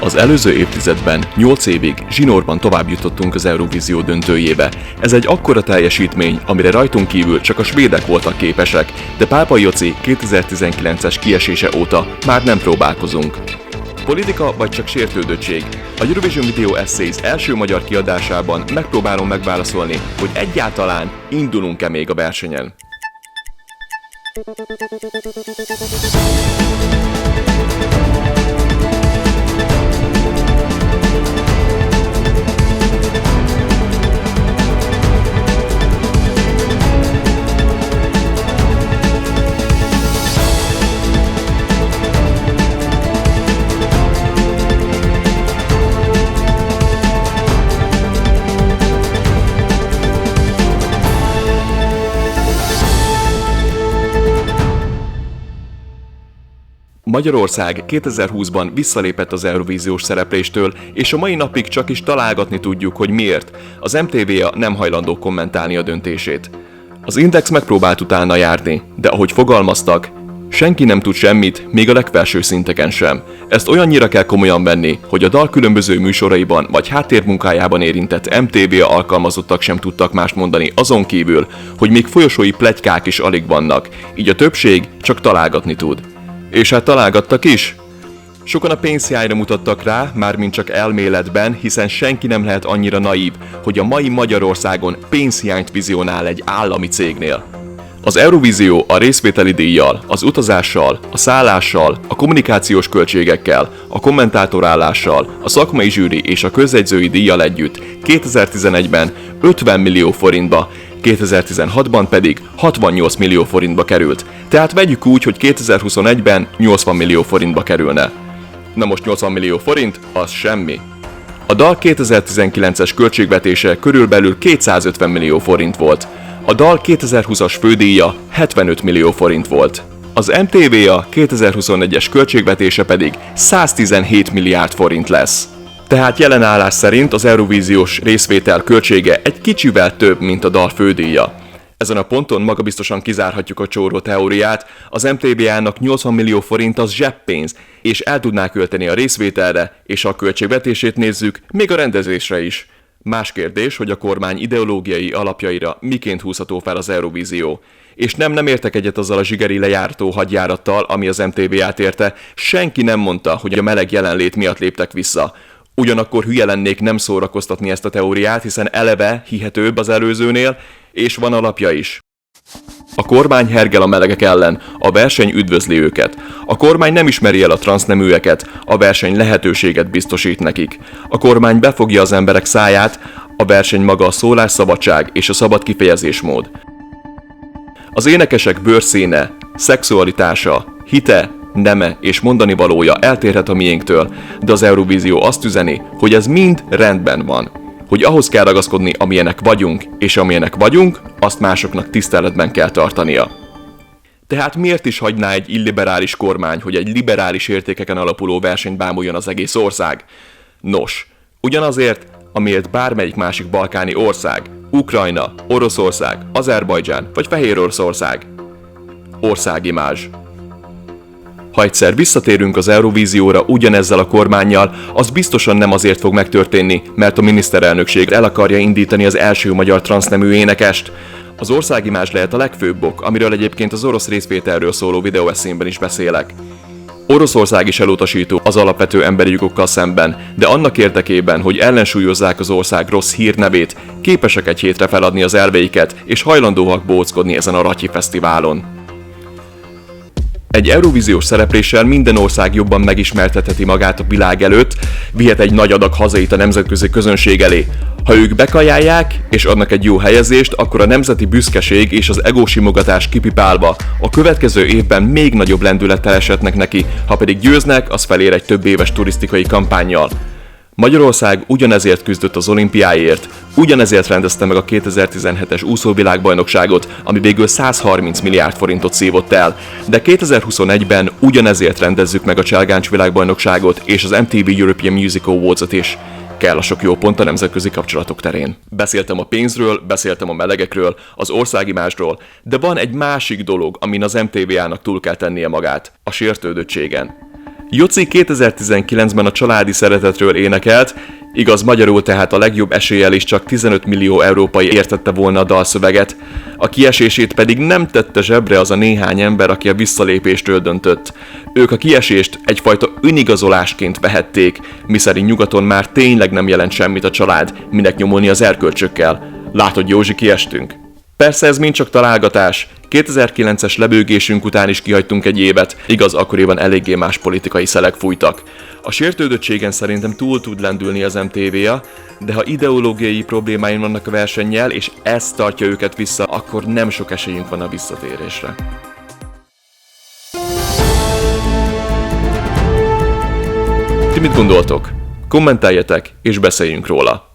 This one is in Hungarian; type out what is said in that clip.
Az előző évtizedben 8 évig zsinórban tovább jutottunk az Eurovízió döntőjébe. Ez egy akkora teljesítmény, amire rajtunk kívül csak a svédek voltak képesek, de Pápai Joci 2019-es kiesése óta már nem próbálkozunk. Politika vagy csak sértődöttség? A Eurovision Video Essays első magyar kiadásában megpróbálom megválaszolni, hogy egyáltalán indulunk-e még a versenyen. Magyarország 2020-ban visszalépett az Eurovíziós szerepléstől, és a mai napig csak is találgatni tudjuk, hogy miért. Az MTV-a nem hajlandó kommentálni a döntését. Az Index megpróbált utána járni, de ahogy fogalmaztak, senki nem tud semmit, még a legfelső szinteken sem. Ezt olyannyira kell komolyan venni, hogy a dal különböző műsoraiban vagy háttérmunkájában érintett MTV alkalmazottak sem tudtak mást mondani azon kívül, hogy még folyosói pletykák is alig vannak, így a többség csak találgatni tud. És hát találgattak is? Sokan a pénzhiányra mutattak rá, mármint csak elméletben, hiszen senki nem lehet annyira naív, hogy a mai Magyarországon pénzhiányt vizionál egy állami cégnél. Az Eurovízió a részvételi díjjal, az utazással, a szállással, a kommunikációs költségekkel, a kommentátorállással, a szakmai zsűri és a közjegyzői díjjal együtt 2011-ben 50 millió forintba, 2016-ban pedig 68 millió forintba került. Tehát vegyük úgy, hogy 2021-ben 80 millió forintba kerülne. Na most 80 millió forint, az semmi. A dal 2019-es költségvetése körülbelül 250 millió forint volt. A dal 2020-as fődíja 75 millió forint volt. Az MTV-a 2021-es költségvetése pedig 117 milliárd forint lesz. Tehát jelen állás szerint az Eurovíziós részvétel költsége egy kicsivel több, mint a dal fődíja. Ezen a ponton magabiztosan kizárhatjuk a csóró teóriát, az MTV-ának 80 millió forint az zseppénz, és el tudná költeni a részvételre, és ha a költségvetését nézzük, még a rendezésre is. Más kérdés, hogy a kormány ideológiai alapjaira miként húzható fel az Eurovízió. És nem értek egyet azzal a zsigeri lejártó hadjárattal, ami az MTV-át érte, senki nem mondta, hogy a meleg jelenlét miatt léptek vissza. Ugyanakkor hülye lennék nem szórakoztatni ezt a teóriát, hiszen eleve hihetőbb az előzőnél, és van alapja is. A kormány hergel a melegek ellen, a verseny üdvözli őket. A kormány nem ismeri el a transzneműeket, a verseny lehetőséget biztosít nekik. A kormány befogja az emberek száját, a verseny maga a szólásszabadság és a szabad kifejezésmód. Az énekesek bőrszíne, szexualitása, hite, neme és mondani valója eltérhet a miénktől, de az Eurovízió azt üzeni, hogy ez mind rendben van. Hogy ahhoz kell ragaszkodni, amilyenek vagyunk, és amilyenek vagyunk, azt másoknak tiszteletben kell tartania. Tehát miért is hagyná egy illiberális kormány, hogy egy liberális értékeken alapuló versenyt bámuljon az egész ország? Nos, ugyanazért, amiért bármelyik másik balkáni ország, Ukrajna, Oroszország, Azerbajdzsán vagy Fehéroroszország. Országimázs. Ha egyszer visszatérünk az Eurovízióra ugyanezzel a kormánnyal, az biztosan nem azért fog megtörténni, mert a miniszterelnökség el akarja indítani az első magyar transznemű énekest. Az országimázs lehet a legfőbb ok, amiről egyébként az orosz részvételről szóló videóeszémben is beszélek. Oroszország is elutasító az alapvető emberi jogokkal szemben, de annak érdekében, hogy ellensúlyozzák az ország rossz hírnevét, képesek egy hétre feladni az elveiket, és hajlandóak bóckodni ezen a Ratyi Fesztiválon. Egy Eurovíziós szerepléssel minden ország jobban megismertetheti magát a világ előtt, vihet egy nagy adag hazait a nemzetközi közönség elé. Ha ők bekajálják és adnak egy jó helyezést, akkor a nemzeti büszkeség és az egósimogatás kipipálva a következő évben még nagyobb lendülettel esetnek neki, ha pedig győznek, az felér egy több éves turisztikai kampánnyal. Magyarország ugyanezért küzdött az olimpiáért, ugyanezért rendezte meg a 2017-es úszóvilágbajnokságot, ami végül 130 milliárd forintot szívott el, de 2021-ben ugyanezért rendezzük meg a Cselgáncs világbajnokságot és az MTV European Music Awards-ot is. Kell a sok jó pont a nemzetközi kapcsolatok terén. Beszéltem a pénzről, beszéltem a melegekről, az országimázsról, de van egy másik dolog, amin az MTV-ának túl kell tennie magát, a sértődöttségen. Joci 2019-ben a családi szeretetről énekelt, igaz magyarul, tehát a legjobb eséllyel is csak 15 millió európai értette volna a dalszöveget. A kiesését pedig nem tette zsebre az a néhány ember, aki a visszalépéstől döntött. Ők a kiesést egyfajta önigazolásként vehették, miszerint nyugaton már tényleg nem jelent semmit a család, minek nyomulni az erkölcsökkel. Látod, Józsi, kiestünk. Persze ez mind csak találgatás. 2009-es lebőgésünk után is kihagytunk egy évet, igaz, akkoriban eléggé más politikai szelek fújtak. A sértődöttségen szerintem túl tud lendülni az MTV-ja, de ha ideológiai problémáim vannak a versennyel, és ez tartja őket vissza, akkor nem sok esélyünk van a visszatérésre. Ti mit gondoltok? Kommenteljetek, és beszéljünk róla!